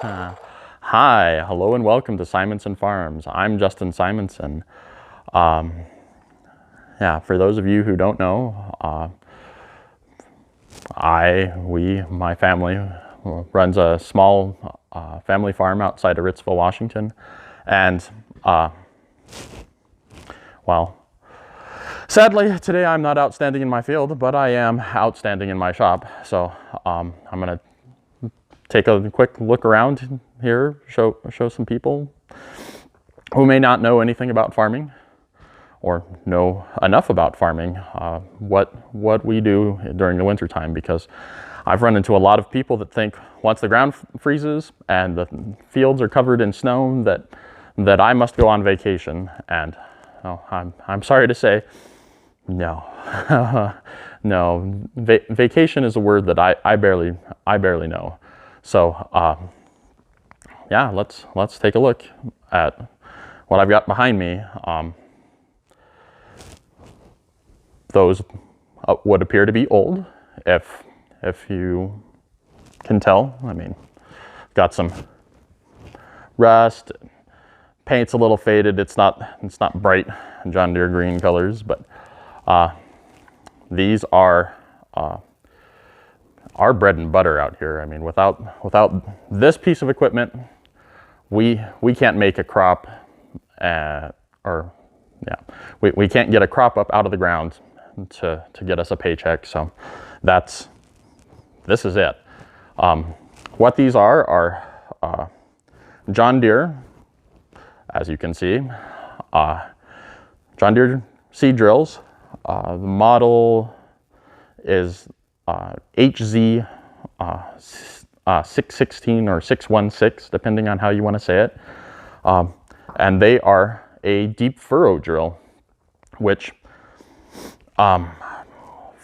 Hi, hello and welcome to Simonson Farms. I'm Justin Simonson. Yeah, for those of you who don't know, my family runs a small family farm outside of Ritzville, Washington. And, well, sadly, today I'm not outstanding in my field, but I am outstanding in my shop. So I'm going to take a quick look around here, show some people who may not know anything about farming or know enough about farming, what we do during the winter time, because I've run into a lot of people that think once the ground freezes and the fields are covered in snow that I must go on vacation. And I'm sorry to say, no. No, vacation is a word that I barely know. So yeah, let's take a look at what I've got behind me. Those would appear to be old, if you can tell. I mean, got some rust, paint's a little faded. It's not bright John Deere green colors, but these are our bread and butter out here. I mean, without this piece of equipment, we can't make a crop, we can't get a crop up out of the ground to get us a paycheck. So this is it. What these are John Deere, as you can see, John Deere seed drills. The model is HZ 616 or 616, depending on how you want to say it. And they are a deep furrow drill, which, from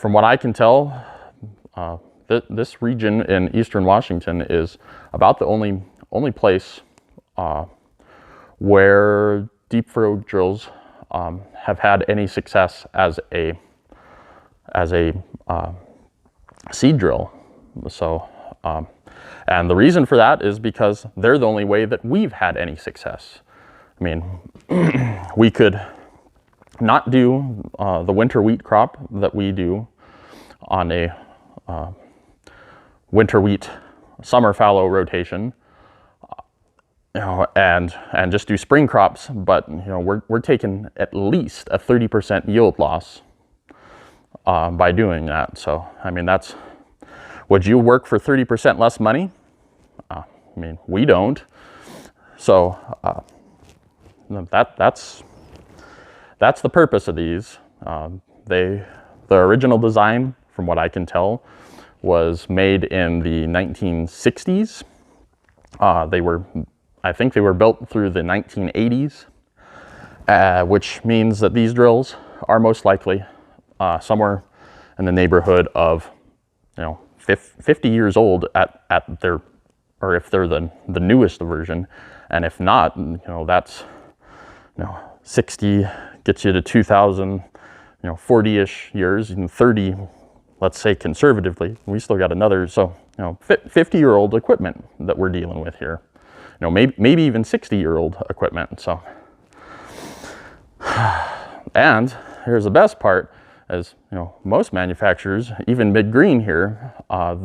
what I can tell, this region in eastern Washington is about the only place where deep furrow drills have had any success as a seed drill. So, and the reason for that is because they're the only way that we've had any success. I mean, we could not do the winter wheat crop that we do on a winter wheat summer fallow rotation, and just do spring crops. But we're taking at least a 30% yield loss by doing that. So I mean, would you work for 30% less money? I mean, we don't. So that's the purpose of these. The original design, from what I can tell, was made in the 1960s. I think they were built through the 1980s, which means that these drills are most likely somewhere in the neighborhood of 50 years old at their, or if they're the newest version. And if not, that's 60 gets you to 2000, 40-ish years, and 30, let's say conservatively, we still got another. So 50-year-old equipment that we're dealing with here. Maybe even 60-year-old equipment. So, and here's the best part: is most manufacturers, even mid-green here,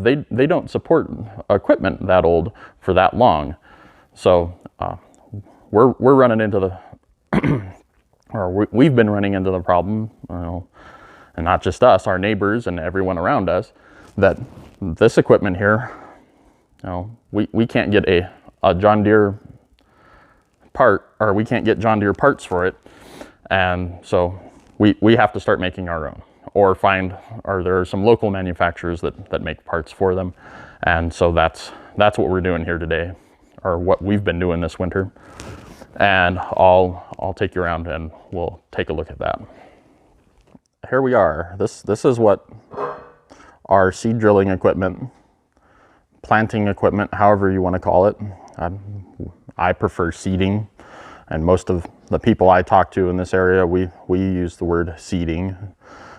they don't support equipment that old for that long. So we're running into the or we've been running into the problem, and not just us, our neighbors and everyone around us, that this equipment here, we can't get a John Deere part, or we can't get John Deere parts for it, and so we have to start making our own, or there are some local manufacturers that make parts for them. And so that's what we're doing here today, or what we've been doing this winter. And I'll take you around and we'll take a look at that. Here we are. This is what our seed drilling equipment, planting equipment, however you want to call it. I prefer seeding, and most of the people I talk to in this area, we use the word seeding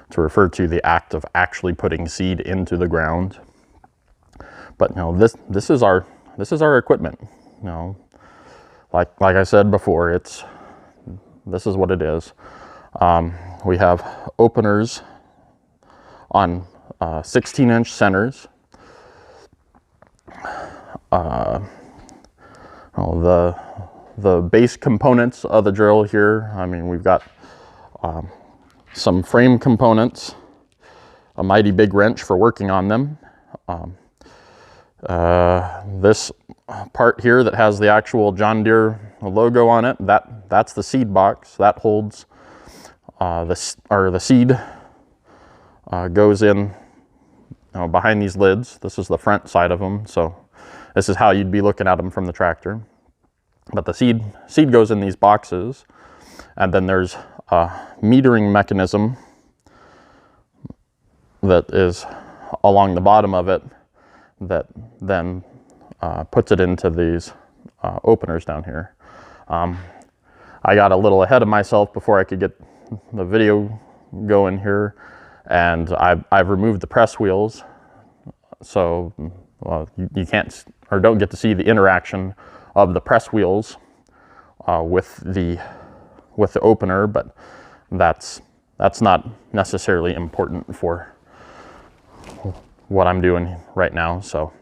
to refer to the act of actually putting seed into the ground. But this is our this is our equipment. You know, like I said before, this is what it is. We have openers on 16-inch centers. The base components of the drill here, I mean, we've got some frame components, a mighty big wrench for working on them. This part here that has the actual John Deere logo on it, that's the seed box that holds the seed goes in behind these lids. This is the front side of them, so this is how you'd be looking at them from the tractor. But the seed goes in these boxes, and then there's a metering mechanism that is along the bottom of it that then puts it into these openers down here. I got a little ahead of myself before I could get the video going here, and I've removed the press wheels, so you can't or don't get to see the interaction of the press wheels with the opener, but that's not necessarily important for what I'm doing right now. So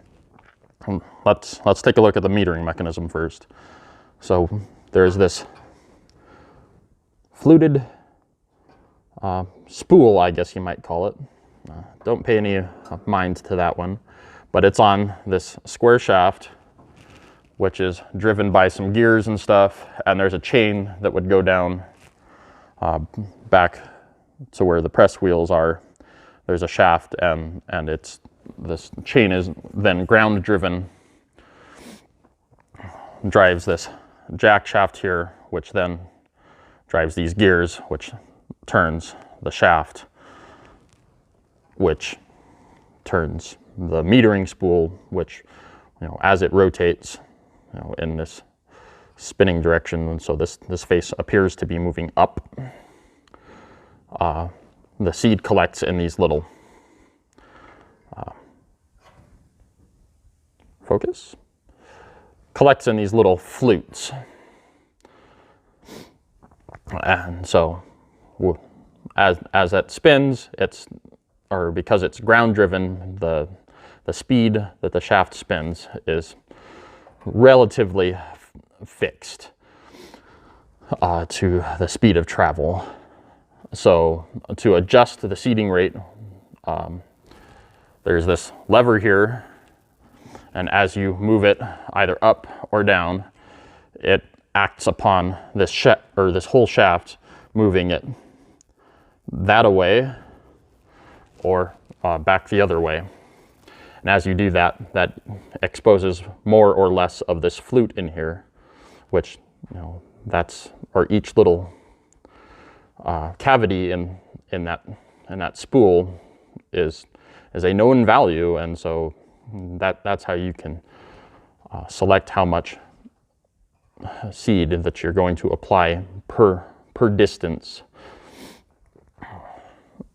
let's take a look at the metering mechanism first. So there's this fluted spool, I guess you might call it. Don't pay any mind to that one, but it's on this square shaft, which is driven by some gears and stuff, and there's a chain that would go down back to where the press wheels are. There's a shaft, and this chain is then ground driven, drives this jack shaft here, which then drives these gears, which turns the shaft, which turns the metering spool, which, as it rotates, in this spinning direction, and so this face appears to be moving up. The seed collects in these little collects in these little flutes, and so as that spins, because it's ground driven, the speed that the shaft spins is relatively fixed to the speed of travel. So to adjust the seeding rate, there's this lever here, and as you move it either up or down, it acts upon this this whole shaft, moving it that way or back the other way. And as you do that, that exposes more or less of this flute in here, which, or each little cavity in that spool is a known value, and so that's how you can select how much seed that you're going to apply per distance,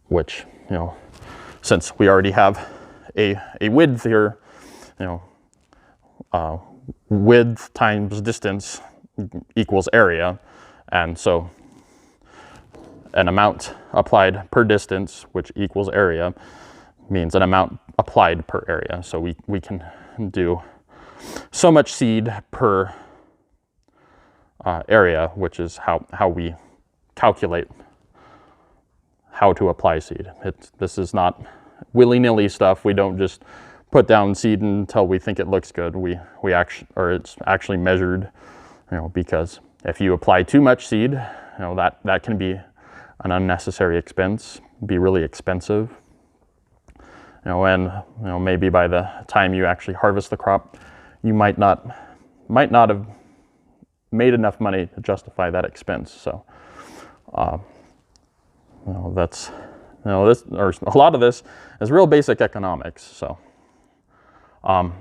which, since we already have a width here, width times distance equals area, and so an amount applied per distance, which equals area, means an amount applied per area. So we can do so much seed per area, which is how we calculate how to apply seed. This is not willy-nilly stuff. We don't just put down seed until we think it looks good. It's actually measured, because if you apply too much seed, that can be an unnecessary expense, be really expensive. And maybe by the time you actually harvest the crop, you might not have made enough money to justify that expense. So this, or a lot of this is real basic economics. So the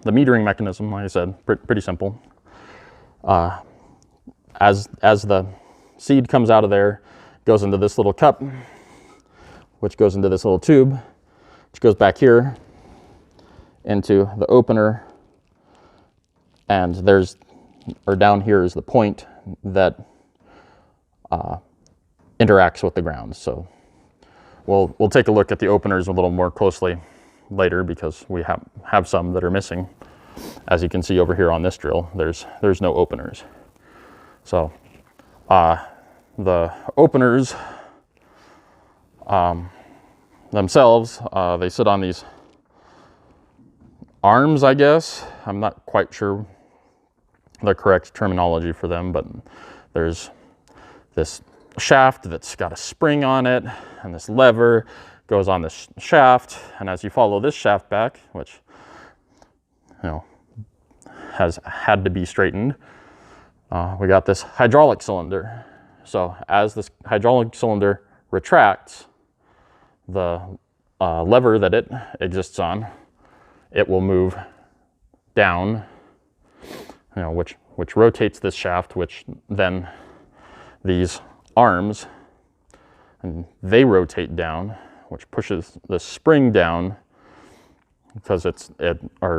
metering mechanism, like I said, pretty simple. As the seed comes out of there, it goes into this little cup, which goes into this little tube, which goes back here into the opener, and down here is the point that interacts with the ground. So we'll take a look at the openers a little more closely later, because we have some that are missing. As you can see over here on this drill, there's no openers. So the openers themselves, they sit on these arms, I guess. I'm not quite sure the correct terminology for them, but there's this shaft that's got a spring on it, and this lever goes on this shaft, and as you follow this shaft back, which, you know, has had to be straightened, we got this hydraulic cylinder. So as this hydraulic cylinder retracts, the lever that it exists on, it will move down, you know, which rotates this shaft, which then these arms, and they rotate down, which pushes the spring down, because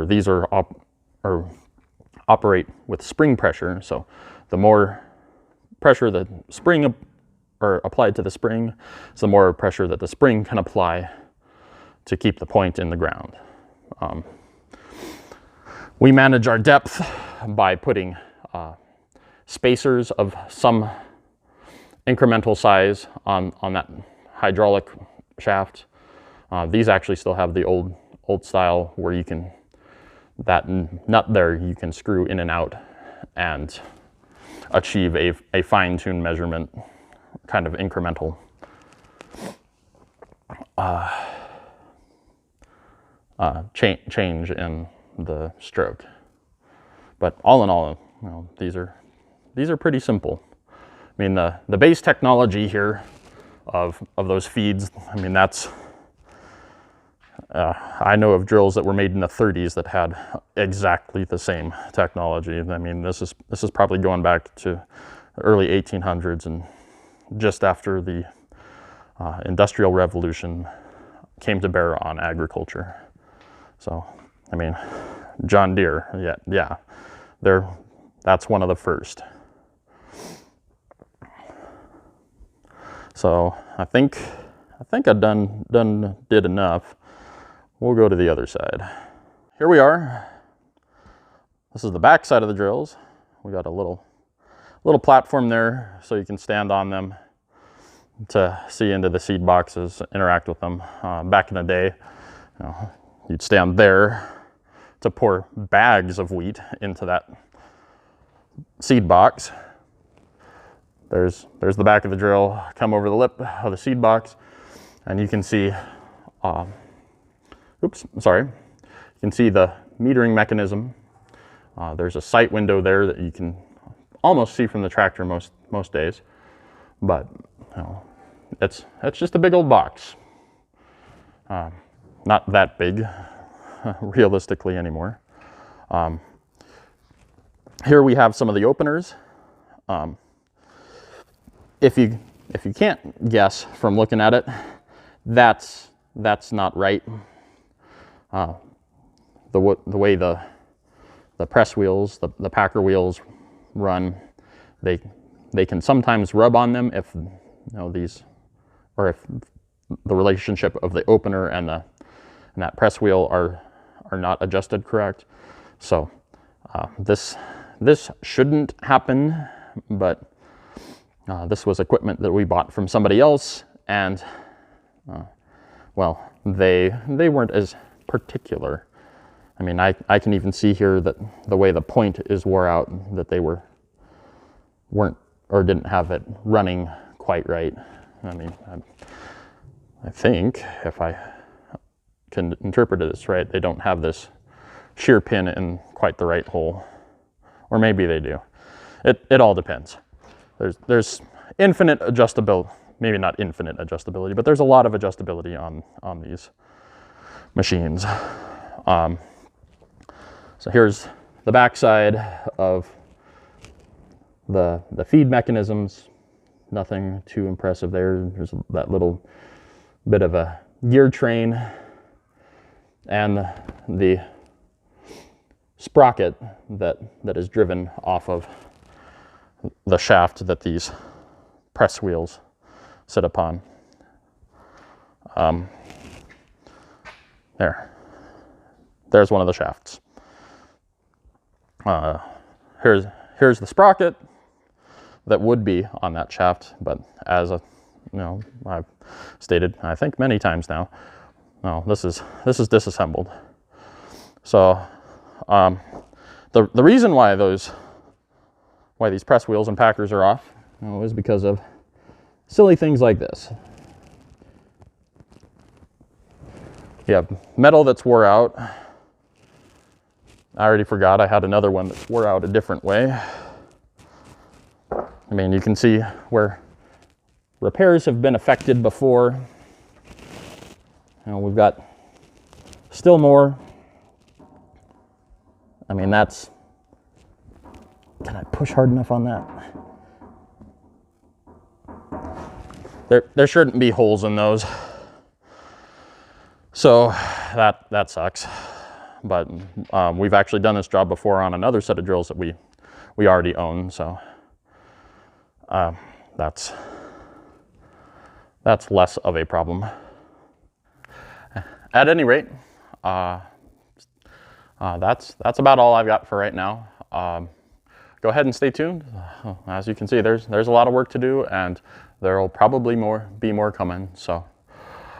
these operate with spring pressure. So the more pressure the spring applied to the spring, so the more pressure that the spring can apply to keep the point in the ground. We manage our depth by putting spacers of some incremental size on that hydraulic shaft. These actually still have the old style where you can, that nut there, you can screw in and out and achieve a fine-tuned measurement, kind of incremental change in the stroke. But all in all, you know, these are pretty simple. I mean, the base technology here of those feeds, I mean, that's I know of drills that were made in the 30s that had exactly the same technology. I mean, this is probably going back to the early 1800s, and just after the Industrial Revolution came to bear on agriculture. So, I mean, John Deere, yeah, that's one of the first. So I think I did enough. We'll go to the other side. Here we are. This is the back side of the drills. We got a little platform there, so you can stand on them to see into the seed boxes, interact with them. Back in the day, you know, you'd stand there to pour bags of wheat into that seed box. There's the back of the drill, come over the lip of the seed box, and you can see, you can see the metering mechanism. There's a sight window there that you can almost see from the tractor most days, but you know, it's just a big old box. Not that big, realistically anymore. Here we have some of the openers. If you can't guess from looking at it, that's not right. The way the press wheels, the packer wheels run, they can sometimes rub on them if, you know, these, or if the relationship of the opener and that press wheel are not adjusted correct. So this shouldn't happen, but this was equipment that we bought from somebody else, and well, they weren't as particular. I mean, I can even see here that the way the point is wore out, that they weren't or didn't have it running quite right. I mean, I think if I can interpret this right, they don't have this shear pin in quite the right hole, or maybe they do. It all depends. There's infinite adjustability, maybe not infinite adjustability, but there's a lot of adjustability on these machines. So here's the backside of the feed mechanisms. Nothing too impressive there. There's that little bit of a gear train, and the sprocket that is driven off of the shaft that these press wheels sit upon. There's one of the shafts. Here's the sprocket that would be on that shaft, but as I've stated, I think many times now, no, this is disassembled. So the reason why these press wheels and packers are off, is because of silly things like this. You have metal that's wore out. I already forgot I had another one that wore out a different way. I mean, you can see where repairs have been affected before. We've got still more. I mean, that's, can I push hard enough on that? There shouldn't be holes in those. So that sucks. But we've actually done this job before on another set of drills that we already own, so that's less of a problem. At any rate, that's about all I've got for right now. Go ahead and stay tuned. As you can see, there's a lot of work to do, and there will probably be more coming. So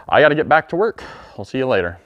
I got to get back to work. I'll see you later.